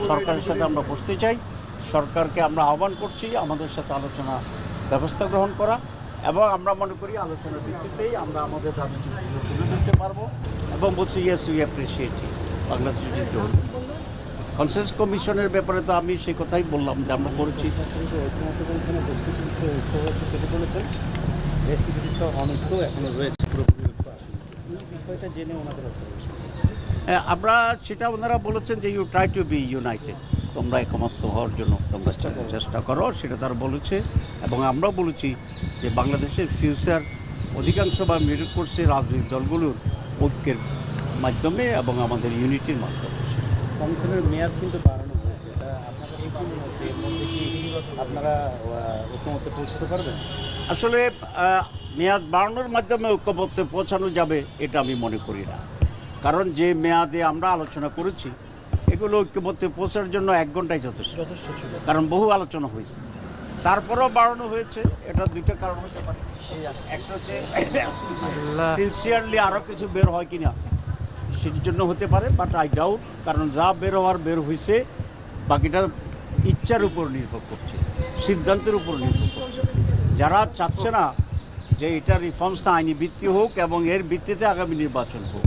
সরকারের সাথে আমরা বসতে চাই, সরকারকে আমরা আহ্বান করছি আমাদের সাথে আলোচনা ব্যবস্থা গ্রহণ করা, এবং আমরা মনে করি আলোচনার ভিত্তিতেই আমরা আমাদের দাবি তুলে ধরতে পারবো। এবং বলছি ইয়েস উই অ্যাপ্রিসিয়েট বাংলাদেশের যে কনসেন্সাস কমিশনের ব্যাপারে তো আমি সেই কথাই বললাম যে আমরা করেছি। আমরা সেটা ওনারা বলেছেন যে you try to be united, তোমরা একমত হওয়ার জন্য তোমরা চেষ্টা করো, সেটা তারা বলেছে। এবং আমরাও বলেছি যে বাংলাদেশের ফিউচার অধিকাংশ বা মেরিট করছে রাজনৈতিক দলগুলোর ঐক্যের মাধ্যমে এবং আমাদের ইউনিটির মাধ্যমে। কমিশনের মেয়াদ কিন্তু বাড়ানো হয়েছে, এটা আপনারা এই কি মনে হচ্ছে, এর মধ্যে কি আপনারা ঐক্যমত্যে পৌঁছতে পারবেন? আসলে মেয়াদ বাড়ানোর মাধ্যমে ঐক্যমত্যে পৌঁছানো যাবে এটা আমি মনে করি না, কারণ যে মেয়াদে আমরা আলোচনা করেছি এগুলো ঐক্যমত্যে পৌঁছার জন্য 1 ঘন্টায় যথেষ্ট ছিল, কারণ বহু আলোচনা হয়েছে। তারপরেও বাড়ানো হয়েছে, এটা দুইটা কারণ হতে পারে। একটা হচ্ছে সিনসিয়ারলি আরও কিছু বের হয় কিনা সেটির জন্য হতে পারে, বাট আই ডাউট, কারণ যা বের হওয়ার বের হয়েছে, বাকিটা ইচ্ছার উপর নির্ভর করছে, সিদ্ধান্তের উপর নির্ভর করছে। যারা চাচ্ছে না যে এটা রিফর্মসটা আইনি ভিত্তি হোক এবং এর ভিত্তিতে আগামী নির্বাচন হোক,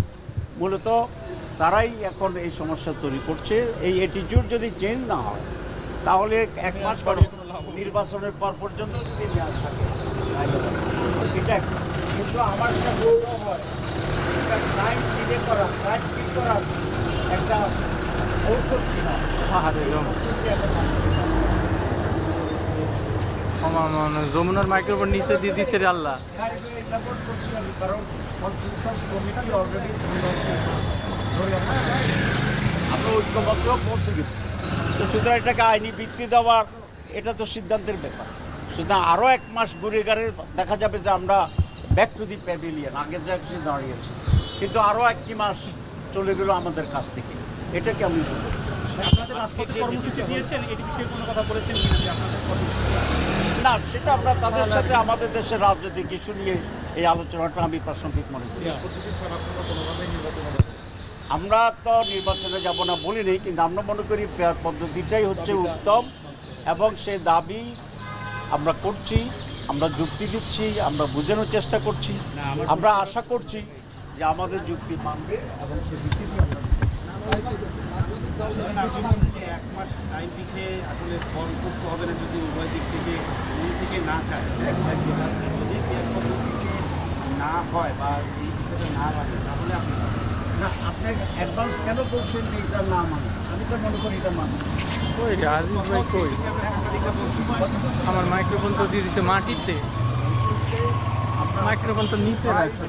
মূলত তারাই এখন এই সমস্যা তৈরি করছে। এই অ্যাটিটিউড যদি চেঞ্জ না হয় তাহলে 1 মাস পরে নির্বাচনের পর পর্যন্ত যদি মেয়াদ থাকে এটা, কিন্তু আমার যেটা বলতে হয় এটা টাইম ডিলে করা, টাইম ঠিক করার একটা ঔষধ কিনা যমুনার মাইক্রোফোন নিচে দিয়ে দিচ্ছে রে আল্লাহ। কারণ কমিটি অলরেডি আমরা ঐক্যবদ্ধ পৌঁছে গেছি, তো সুতরাং এটাকে আইনি ভিত্তি দেওয়ার এটা তো সিদ্ধান্তের ব্যাপার। সুতরাং আরও 1 মাস ঘুরে গেলে দেখা যাবে যে আমরা ব্যাক টু দি প্যাভিলিয়ন, আগে যা কিছু দাঁড়িয়েছি, কিন্তু আরও 1 মাস চলে গেল আমাদের কাছ থেকে। এটা কেমন বুঝে না, সেটা আমরা তাদের সাথে আমাদের দেশের রাজনৈতিক ইস্যু নিয়ে এই আলোচনাটা আমি প্রাসঙ্গিক মনে করি। আমরা তো নির্বাচনে যাব না বলি নেই, কিন্তু আমরা মনে করি পদ্ধতিটাই হচ্ছে উত্তম, এবং সে দাবি আমরা করছি, আমরা যুক্তি দিচ্ছি, আমরা বোঝানোর চেষ্টা করছি, আমরা আশা করছি যে আমাদের যুক্তি মানবে এবং সে ভিত্তিতে আমরা 1 মাস টাইম দিকে আসলে ফলপ্রসূ হবে না যদি উভয় দিক থেকে না চায়, যদি পদ্ধতিতে না হয় বা এই বিষয়টা না বাড়ে তাহলে আপনি না, আপনি অ্যাডভান্স কেন বলছেন যে এটা না মানে? আমি তো মনে করি এটা মানে। কই আজিজ ভাই কই? আমার মাইক্রোফোন তো দিয়ে দিচ্ছে মাটিতে, মাইক্রোফোন তো নিচে রাখছে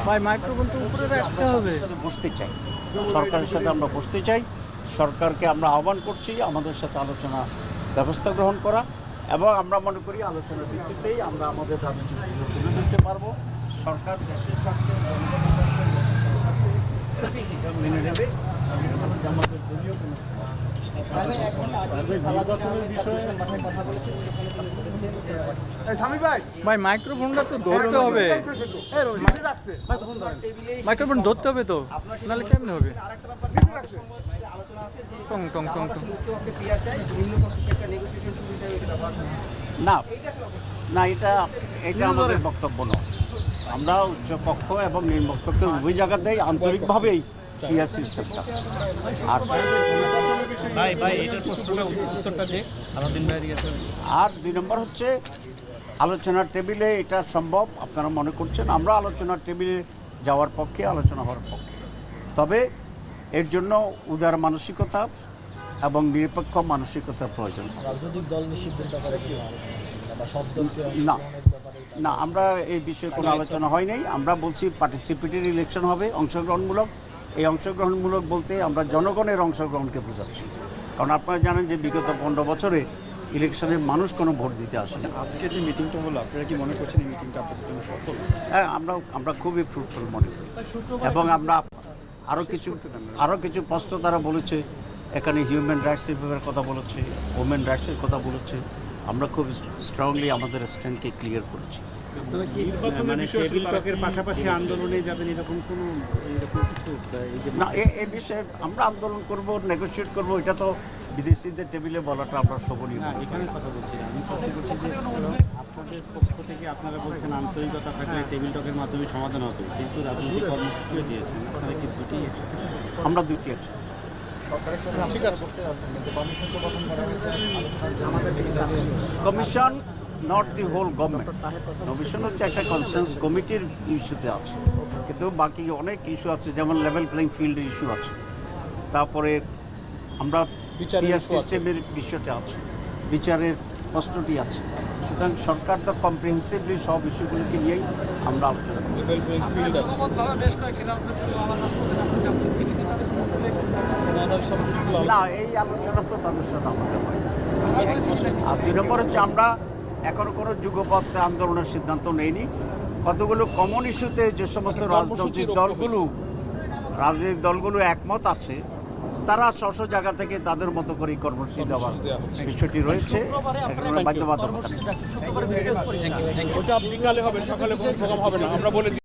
ভাই, মাইক্রোফোন তো উপরে রাখতে হবে। বসতে চাই, সরকারের সাথে আমরা বসতে চাই, সরকারকে আমরা আহ্বান করছি আমাদের সাথে আলোচনা ব্যবস্থা গ্রহণ করা, এবং আমরা মনে করি আলোচনার ভিত্তিতেই আমরা আমাদের দাবি তুলে ধরতে পারবো। সরকার দেশের স্বার্থে মেনে নেবে, আমাদের দলীয় কোনো ভাই মাইক্রোফোনটা তো ধরতে হবে, মাইক্রোফোন ধরতে হবে তো, নাহলে কেমনে হবে? টং টং টং টং। না না, এটা আমাদের বক্তব্য নয়। আমরা উচ্চপক্ষ এবং নিম্নপক্ষকে উভয় জায়গাতেই আন্তরিকভাবেই ক্লিয়ার সিস্টেমটা। আর 2 নম্বর হচ্ছে আলোচনার টেবিলে এটা সম্ভব আপনারা মনে করছেন, আমরা আলোচনার টেবিলে যাওয়ার পক্ষে, আলোচনা হওয়ার পক্ষে, তবে এর জন্য উদার মানসিকতা এবং নিরপেক্ষ মানসিকতার প্রয়োজন। রাজনৈতিক দল নিষিদ্ধের ব্যাপারে না না, আমরা এই বিষয়ে কোনো আলোচনা হয় নাই। আমরা বলছি পার্টিসিপেটরি ইলেকশন হবে, অংশগ্রহণমূলক। এই অংশগ্রহণমূলক বলতে আমরা জনগণের অংশগ্রহণকে বোঝাচ্ছি, কারণ আপনারা জানেন যে বিগত 15 বছরে ইলেকশনে মানুষ কোনো ভোট দিতে আসে না। আজকে যে মিটিংটা হলো, আপনারা কি মনে করছেন এই মিটিংটা আপনাদের জন্য সফল? হ্যাঁ, আমরা খুবই ফ্রুটফুল মনে করি, এবং আমরা আরও কিছু প্রশ্ন তারা বলেছে, এখানে হিউম্যান রাইটসের ব্যাপারে কথা বলেছে, ওমেন রাইটসের কথা বলেছে। আমরা খুব স্ট্রংলি আমাদের স্ট্যান্ডকে ক্লিয়ার করেছি। আপনারা কি মানে টেবিল টকের পাশাপাশি আন্দোলনে যাবেন এরকম কোনো এরকম কিছু এই যে না এই বিষয়ে আমরা আন্দোলন করব, নেগোশিয়েট করব, এটা তো বিদেশিদের টেবিলে বলাটা আমরা শোভনীয় না মনে করি। এখানে কথা বলছি না, আমি প্রশ্ন করছি যে আপনাদের পক্ষ থেকে আপনারা বলছেন আন্তরিকতা থাকলে টেবিল টকের মাধ্যমে সমাধান হবে, কিন্তু রাজনৈতিক কর্মসূচিও দিয়েছেন, আপনারা কি দুটি একসাথে আমরা দুটি আছি। Commission not the whole government, commission হচ্ছে একটা কনসেন্স কমিটির ইস্যুতে আছে, কিন্তু বাকি অনেক ইস্যু আছে, যেমন লেভেল প্লেইং ফিল্ডের ইস্যু আছে, তারপরে আমরা পিআর সিস্টেমের বিষয়টা আছে, বিচারের প্রশ্নটি আছে। সুতরাং সরকার তো কম্প্রিহেন্সিভলি সব ইস্যুগুলোকে নিয়েই আমরা আলোচনা করি। না এই আলোচনা তো তাদের সাথে আমাদের হয় না। আর 2 নম্বর হচ্ছে আমরা এখনো কোনো যুগপথ আন্দোলনের সিদ্ধান্ত নেইনি। কতগুলো কমন ইস্যুতে যে সমস্ত রাজনৈতিক দলগুলো একমত আছে, তারা স্ব জায়গা থেকে তাদের মতো করে কর্মসূচি দেওয়ার বিষয়টি রয়েছে, এখানে বাধ্যবাধকতা নেই। ওটা বিকালে হবে, সকালে কোনো প্রোগ্রাম হবে না, আমরা বলে দিই।